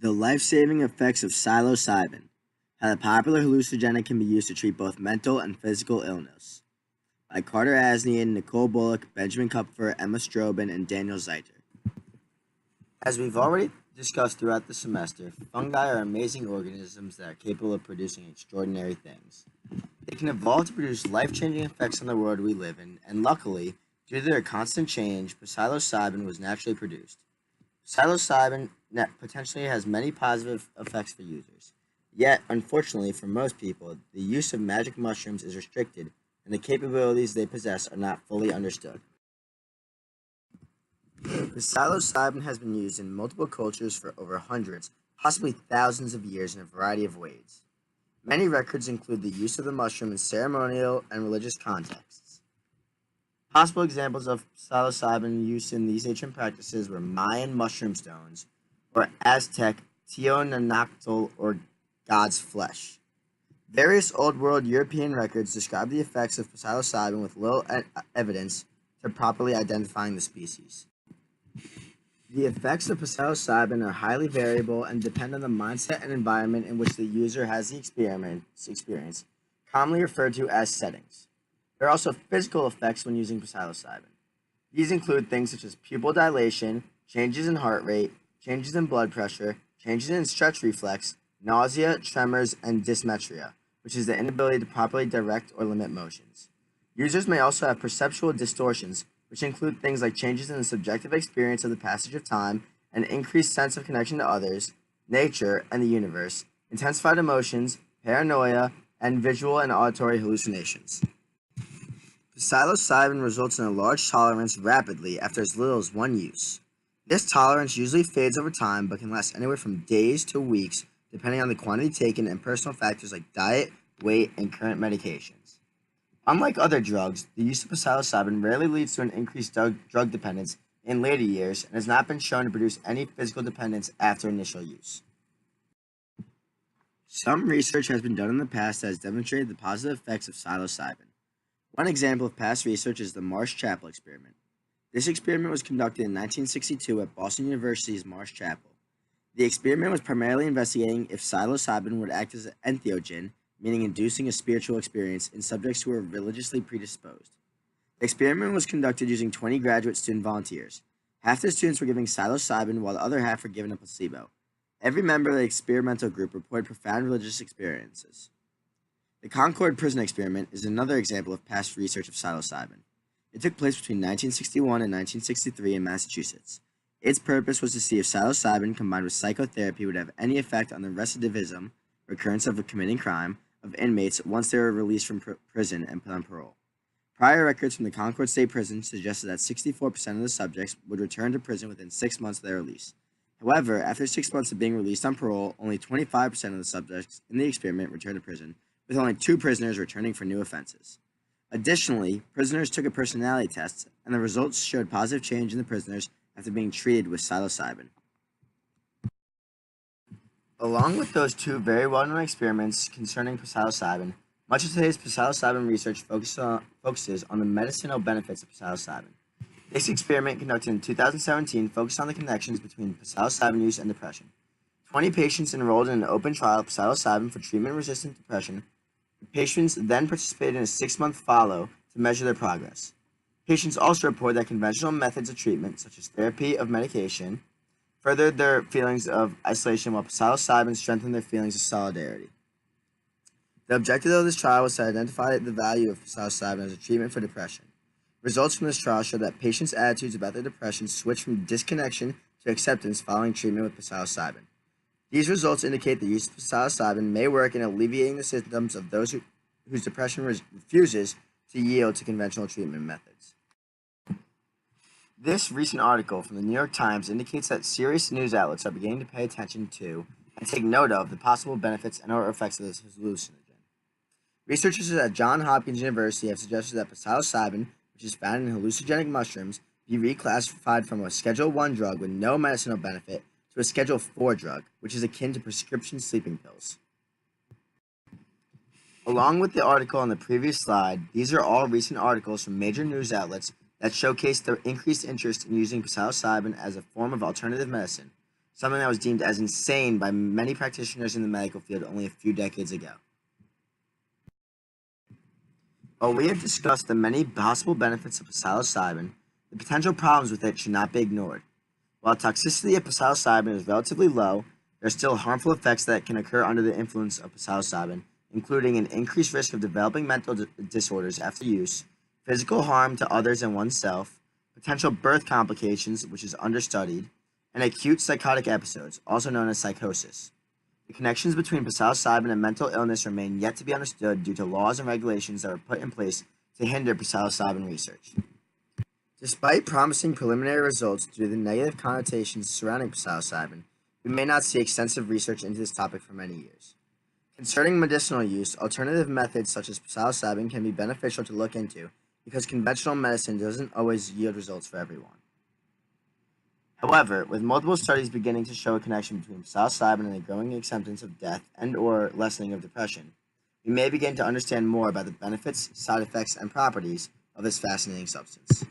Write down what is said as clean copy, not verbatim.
The life-saving effects of psilocybin. How the popular hallucinogenic can be used to treat both mental and physical illness. By Carter Asnian, Nicole Bullock, Benjamin Kupfer, Emma Strobin, and Daniel Zeiter. As we've already discussed throughout the semester, fungi are amazing organisms that are capable of producing extraordinary things. They can evolve to produce life-changing effects on the world we live in, and luckily, due to their constant change, psilocybin was naturally produced. Psilocybin potentially has many positive effects for users. Yet, unfortunately for most people, the use of magic mushrooms is restricted and the capabilities they possess are not fully understood. Psilocybin has been used in multiple cultures for over hundreds, possibly thousands of years in a variety of ways. Many records include the use of the mushroom in ceremonial and religious contexts. Possible examples of psilocybin use in these ancient practices were Mayan mushroom stones or Aztec Teonanactl or God's flesh. Various Old World European records describe the effects of psilocybin with little evidence to properly identifying the species. The effects of psilocybin are highly variable and depend on the mindset and environment in which the user has the experience, commonly referred to as settings. There are also physical effects when using psilocybin. These include things such as pupil dilation, changes in heart rate, changes in blood pressure, changes in stretch reflex, nausea, tremors, and dysmetria, which is the inability to properly direct or limit motions. Users may also have perceptual distortions, which include things like changes in the subjective experience of the passage of time, an increased sense of connection to others, nature, and the universe, intensified emotions, paranoia, and visual and auditory hallucinations. Psilocybin results in a large tolerance rapidly after as little as one use. This tolerance usually fades over time but can last anywhere from days to weeks depending on the quantity taken and personal factors like diet, weight, and current medications. Unlike other drugs, the use of psilocybin rarely leads to an increased drug dependence in later years and has not been shown to produce any physical dependence after initial use. Some research has been done in the past that has demonstrated the positive effects of psilocybin. One example of past research is the Marsh Chapel experiment. This experiment was conducted in 1962 at Boston University's Marsh Chapel. The experiment was primarily investigating if psilocybin would act as an entheogen, meaning inducing a spiritual experience in subjects who were religiously predisposed. The experiment was conducted using 20 graduate student volunteers. Half the students were given psilocybin while the other half were given a placebo. Every member of the experimental group reported profound religious experiences. The Concord Prison Experiment is another example of past research of psilocybin. It took place between 1961 and 1963 in Massachusetts. Its purpose was to see if psilocybin combined with psychotherapy would have any effect on the recidivism, recurrence of committing crime, of inmates once they were released from prison and put on parole. Prior records from the Concord State Prison suggested that 64% of the subjects would return to prison within 6 months of their release. However, after 6 months of being released on parole, only 25% of the subjects in the experiment returned to prison, with only 2 prisoners returning for new offenses. Additionally, prisoners took a personality test, and the results showed positive change in the prisoners after being treated with psilocybin. Along with those 2 very well-known experiments concerning psilocybin, much of today's psilocybin research focuses on the medicinal benefits of psilocybin. This experiment, conducted in 2017, focused on the connections between psilocybin use and depression. 20 patients enrolled in an open trial of psilocybin for treatment-resistant depression. The patients then participated in a 6-month follow to measure their progress. Patients also reported that conventional methods of treatment, such as therapy of medication, furthered their feelings of isolation while psilocybin strengthened their feelings of solidarity. The objective of this trial was to identify the value of psilocybin as a treatment for depression. Results from this trial showed that patients' attitudes about their depression switched from disconnection to acceptance following treatment with psilocybin. These results indicate the use of psilocybin may work in alleviating the symptoms of those whose depression refuses to yield to conventional treatment methods. This recent article from the New York Times indicates that serious news outlets are beginning to pay attention to and take note of the possible benefits and or effects of this hallucinogen. Researchers at Johns Hopkins University have suggested that psilocybin, which is found in hallucinogenic mushrooms, be reclassified from a Schedule I drug with no medicinal benefit to a Schedule IV drug, which is akin to prescription sleeping pills. Along with the article on the previous slide, these are all recent articles from major news outlets that showcase their increased interest in using psilocybin as a form of alternative medicine. something that was deemed as insane by many practitioners in the medical field only a few decades ago. While we have discussed the many possible benefits of psilocybin, the potential problems with it should not be ignored. While toxicity of psilocybin is relatively low, there are still harmful effects that can occur under the influence of psilocybin, including an increased risk of developing mental disorders after use, physical harm to others and oneself, potential birth complications, which is understudied, and acute psychotic episodes, also known as psychosis. The connections between psilocybin and mental illness remain yet to be understood due to laws and regulations that were put in place to hinder psilocybin research. Despite promising preliminary results due to the negative connotations surrounding psilocybin, we may not see extensive research into this topic for many years. Concerning medicinal use, alternative methods such as psilocybin can be beneficial to look into because conventional medicine doesn't always yield results for everyone. However, with multiple studies beginning to show a connection between psilocybin and the growing acceptance of death and/or lessening of depression, we may begin to understand more about the benefits, side effects, and properties of this fascinating substance.